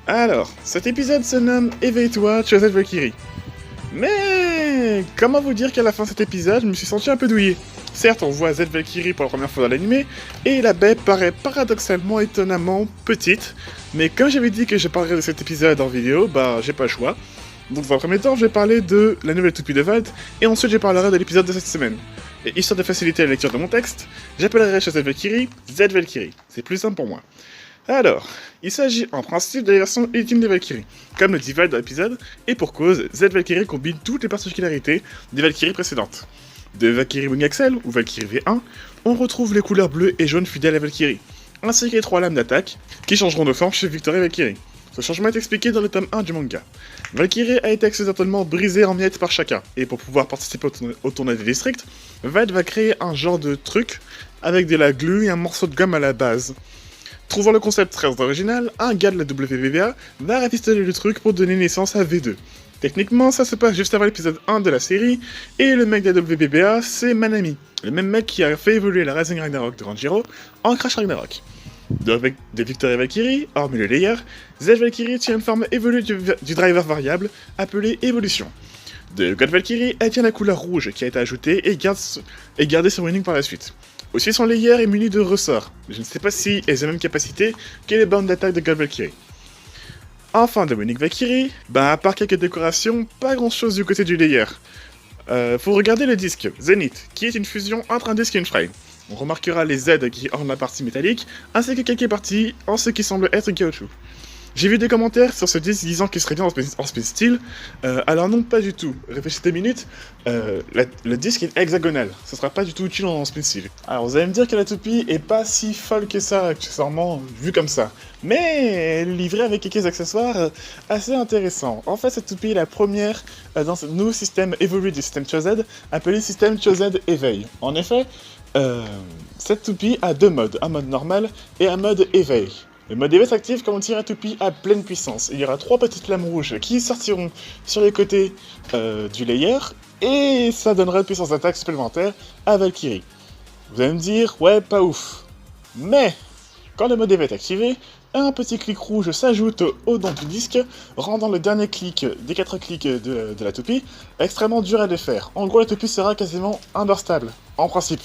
Alors, cet épisode se nomme Éveille-toi, Choset Valkyrie. Mais comment vous dire qu'à la fin de cet épisode, je me suis senti un peu douillé. Certes, on voit Z Valkyrie pour la première fois dans l'anime, et la baie paraît paradoxalement étonnamment petite, mais comme j'avais dit que je parlerais de cet épisode en vidéo, bah j'ai pas le choix. Donc dans un premier temps, je vais parler de la nouvelle toupie de Vald, et ensuite je parlerai de l'épisode de cette semaine. Et histoire de faciliter la lecture de mon texte, j'appellerai Choset Valkyrie Z Valkyrie. C'est plus simple pour moi. Alors, il s'agit en principe de la version ultime des Valkyries, comme le dit Vald dans l'épisode, et pour cause, Z Valkyrie combine toutes les particularités des Valkyries précédentes. De Valkyrie Wing Axel, ou Valkyrie V1, on retrouve les couleurs bleues et jaunes fidèles à Valkyrie, ainsi que les 3 lames d'attaque, qui changeront de forme chez Victory Valkyrie. Ce changement est expliqué dans le tome 1 du manga. Valkyrie a été accidentellement brisée en miettes par chacun, et pour pouvoir participer au tournoi des districts, Vald va créer un genre de truc, avec de la glu et un morceau de gomme à la base. Trouvant le concept très original, un gars de la WBBA va rafistoler le truc pour donner naissance à V2. Techniquement, ça se passe juste avant l'épisode 1 de la série, et le mec de la WBBA, c'est Manami, le même mec qui a fait évoluer la Rising Ragnarok de Ranjiro en Crash Ragnarok. De Victory Valkyrie, hormis le layer, Z Valkyrie tient une forme évoluée du driver variable, appelé Évolution. De God Valkyrie, elle tient la couleur rouge qui a été ajoutée et gardée sur Winning par la suite. Aussi son layer est muni de ressorts, je ne sais pas si elles ont la même capacité que les bornes d'attaque de God Valkyrie. Enfin de Winning Valkyrie, à part quelques décorations, pas grand chose du côté du layer. Faut regarder le disque, Zenith, qui est une fusion entre un disque et une frame. On remarquera les Z qui ornent la partie métallique, ainsi que quelques parties en ce qui semble être caoutchouc. J'ai vu des commentaires sur ce disque disant qu'il serait bien en Space Steel, alors non, pas du tout. Réfléchissez 2 minutes, le disque est hexagonal, ce sera pas du tout utile en Space Steel. Alors vous allez me dire que la toupie est pas si folle que ça, accessoirement, vu comme ça. Mais elle est livrée avec quelques accessoires assez intéressants. En fait, cette toupie est la première dans ce nouveau système évolué du système Choset, appelé système Choset Éveil. En effet, cette toupie a 2 modes, un mode normal et un mode éveil. Le mode éveil s'active quand on tire la toupie à pleine puissance. Il y aura 3 petites flammes rouges qui sortiront sur les côtés du layer, et ça donnera une puissance d'attaque supplémentaire à Valkyrie. Vous allez me dire, ouais, pas ouf. Mais, quand le mode éveil est activé, un petit clic rouge s'ajoute au don du disque, rendant le dernier clic des 4 clics de la toupie extrêmement dur à défaire. En gros, la toupie sera quasiment unburstable, en principe.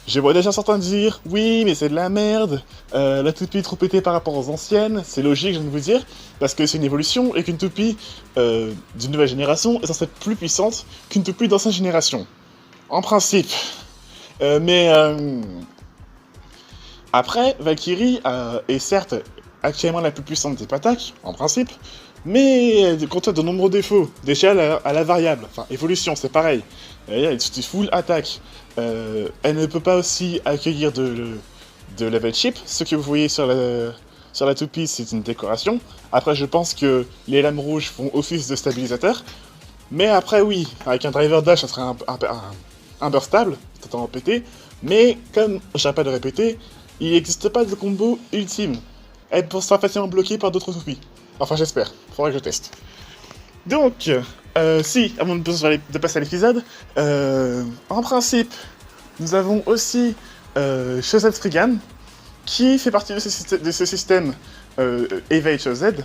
Je vois déjà certains dire, oui, mais c'est de la merde, la toupie est trop pétée par rapport aux anciennes, c'est logique, je viens de vous dire, parce que c'est une évolution et qu'une toupie d'une nouvelle génération est censée être plus puissante qu'une toupie d'ancienne génération. En principe. Après, Valkyrie est certes actuellement la plus puissante des pataques, en principe, mais elle contient de nombreux défauts. Déjà à la variable, enfin évolution, c'est pareil. Elle est full attaque. Elle ne peut pas aussi accueillir de level chip. Ce que vous voyez sur la toupie, c'est une décoration. Après, je pense que les lames rouges font office de stabilisateur. Mais après, oui, avec un driver dash, ça serait un burstable, totalement pété. Mais comme j'arrête pas de répéter, il n'existe pas de combo ultime. Elle sera facilement bloquée par d'autres toupies. Enfin, j'espère. Faudra que je teste. Donc, avant de passer à l'épisode, en principe, nous avons aussi Choset Spriggan, qui fait partie de ce système Éveil Choset,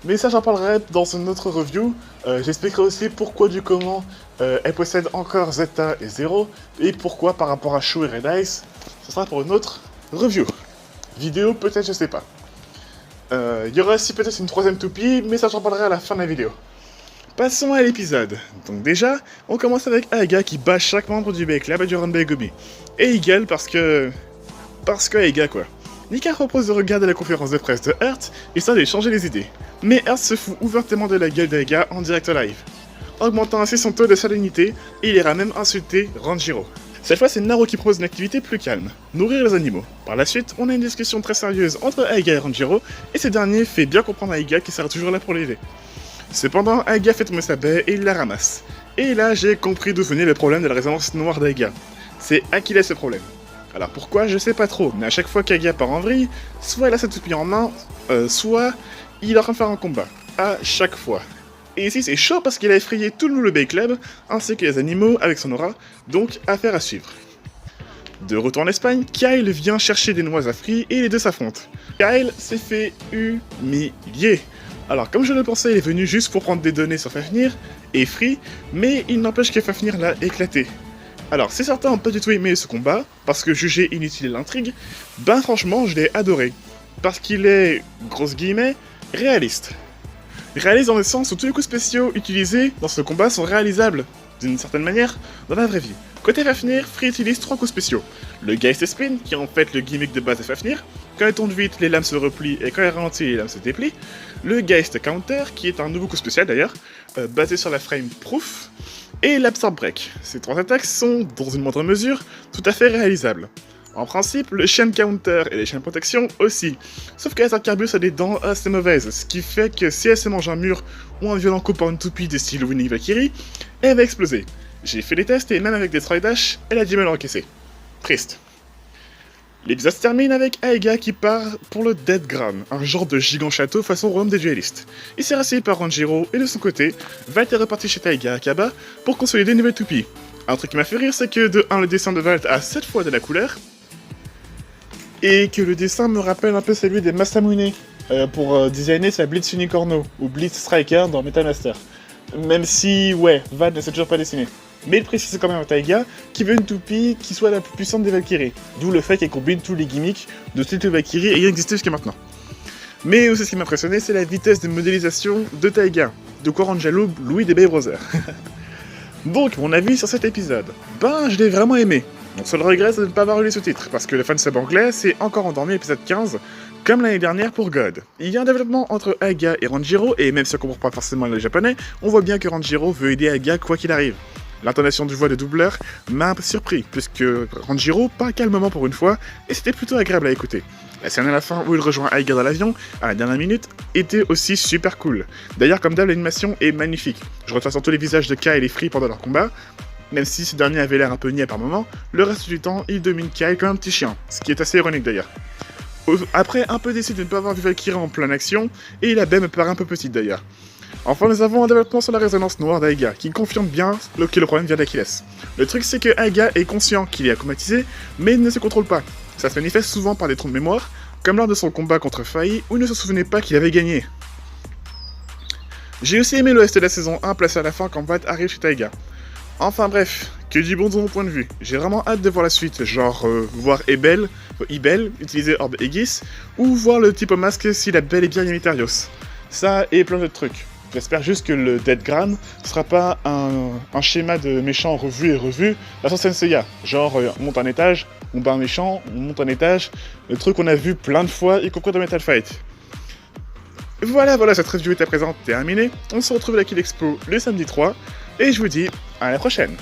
mais ça j'en parlerai dans une autre review. J'expliquerai aussi pourquoi du comment elle possède encore Zeta et Zero, et pourquoi par rapport à Shu et Red Ice. Ce sera pour une autre review. Vidéo peut-être, je sais pas. Il y aura aussi peut-être une 3ème toupie, mais ça j'en parlerai à la fin de la vidéo. Passons à l'épisode. Donc déjà, on commence avec Aiga qui bat chaque membre du B-Club et du Runbay Gobi. Et il gueule parce que Aiga quoi. Nika propose de regarder la conférence de presse de Earth, histoire de changer les idées. Mais Earth se fout ouvertement de la gueule d'Aiga en direct live, augmentant ainsi son taux de salinité, et il ira même insulter Ranjiro. Cette fois, c'est Naro qui propose une activité plus calme, nourrir les animaux. Par la suite, on a une discussion très sérieuse entre Aiga et Ranjiro, et ce dernier fait bien comprendre à Aiga qu'il sera toujours là pour l'aider. Cependant, Aiga fait tomber sa baie et il la ramasse. Et là, j'ai compris d'où venait le problème de la résonance noire d'Aiga. C'est Achilles ce problème. Alors pourquoi, je sais pas trop, mais à chaque fois qu'Aiga part en vrille, soit il a sa toupie en main, soit il est en train de faire un combat. À chaque fois. Et ici c'est chaud parce qu'il a effrayé tout le Bay Club, ainsi que les animaux avec son aura, donc affaire à suivre. De retour en Espagne, Kyle vient chercher des noix à fruits et les deux s'affrontent. Kyle s'est fait humilier. Alors comme je le pensais, il est venu juste pour prendre des données sur Fafnir et Free, mais il n'empêche que Fafnir l'a éclaté. Alors si certains n'ont pas du tout aimé ce combat, parce que jugé inutile l'intrigue, ben franchement je l'ai adoré. Parce qu'il est, grosse guillemets, réaliste. Réaliste dans le sens où tous les coups spéciaux utilisés dans ce combat sont réalisables, d'une certaine manière, dans la vraie vie. Côté Fafnir, Free utilise 3 coups spéciaux. Le Geist Spin, qui est en fait le gimmick de base de Fafnir. Quand elle tourne vite, les lames se replient, et quand elle ralentit, les lames se déplient. Le Geist Counter, qui est un nouveau coup spécial d'ailleurs, basé sur la Frame Proof. Et l'Absorb Break. Ces 3 attaques sont, dans une moindre mesure, tout à fait réalisables. En principe, le Chain Counter et les chaînes protection aussi. Sauf que la Sarkarbus a des dents assez mauvaises, ce qui fait que si elle se mange un mur ou un violent coup par une toupie de style Winning Valkyrie, elle va exploser. J'ai fait les tests et même avec des Troy Dash, elle a du mal à encaisser. Triste. L'épisode se termine avec Aega qui part pour le Dead Ground, un genre de gigant château façon royaume des duellistes. Il s'est rassis par Ranjiro et de son côté, Valt est reparti chez Taiga à Kaba pour consolider une nouvelle toupie. Un truc qui m'a fait rire, c'est que de 1 le dessin de Valt a 7 fois de la couleur, et que le dessin me rappelle un peu celui des Masamune pour designer sa Blitz Unicorno ou Blitz Striker dans Metal Master. Même si, ouais, Valt ne s'est toujours pas dessiné. Mais il précise quand même à Taiga qu'il veut une toupie qui soit la plus puissante des Valkyries. D'où le fait qu'elle combine tous les gimmicks de toutes les Valkyries ayant existé jusqu'à maintenant. Mais aussi ce qui m'a impressionné, c'est la vitesse de modélisation de Taiga. De quoi rendre jaloux Louis des Bay Brothers. Donc, mon avis sur cet épisode. Ben, je l'ai vraiment aimé. Mon seul regret, c'est de ne pas avoir eu les sous-titres, parce que le fansub anglais s'est encore endormi à l'épisode 15, comme l'année dernière pour God. Il y a un développement entre Aega et Ranjiro, et même si on comprend pas forcément le japonais, on voit bien que Ranjiro veut aider Aega quoi qu'il arrive. L'intonation du voix de doubleur m'a un peu surpris, puisque Ranjiro parle calmement pour une fois, et c'était plutôt agréable à écouter. La scène à la fin où il rejoint Aega dans l'avion, à la dernière minute, était aussi super cool. D'ailleurs, comme d'hab, l'animation est magnifique. Je retiens surtout les visages de Kai et les Free pendant leur combat, même si ce dernier avait l'air un peu niais par moment, le reste du temps, il domine Kai comme un petit chien, ce qui est assez ironique d'ailleurs. Après, un peu déçu de ne pas avoir vu Valkyrie en pleine action, et la baie me paraît un peu petite d'ailleurs. Enfin, nous avons un développement sur la résonance noire d'Aega, qui confirme bien que le problème vient d'Achilles. Le truc, c'est que Aega est conscient qu'il est acclimatisé, mais il ne se contrôle pas. Ça se manifeste souvent par des trous de mémoire, comme lors de son combat contre Faye, où il ne se souvenait pas qu'il avait gagné. J'ai aussi aimé l'OST de la saison 1 placé à la fin quand Valt arrive chez Taiga. Enfin bref, que du bon de mon point de vue. J'ai vraiment hâte de voir la suite, genre voir Ebel utiliser Orb Aegis, ou voir le type au masque s'il a bel et bien Ymitarios. Ça et plein d'autres trucs. J'espère juste que le Dead Ground ne sera pas un schéma de méchant revu et revu, la sauce Senseiya. Genre, on monte un étage, on bat un méchant, on monte un étage, le truc qu'on a vu plein de fois, y compris dans Metal Fight. Voilà, cette review est à présent terminée. On se retrouve à la Kill Expo le samedi 3, et je vous dis à la prochaine.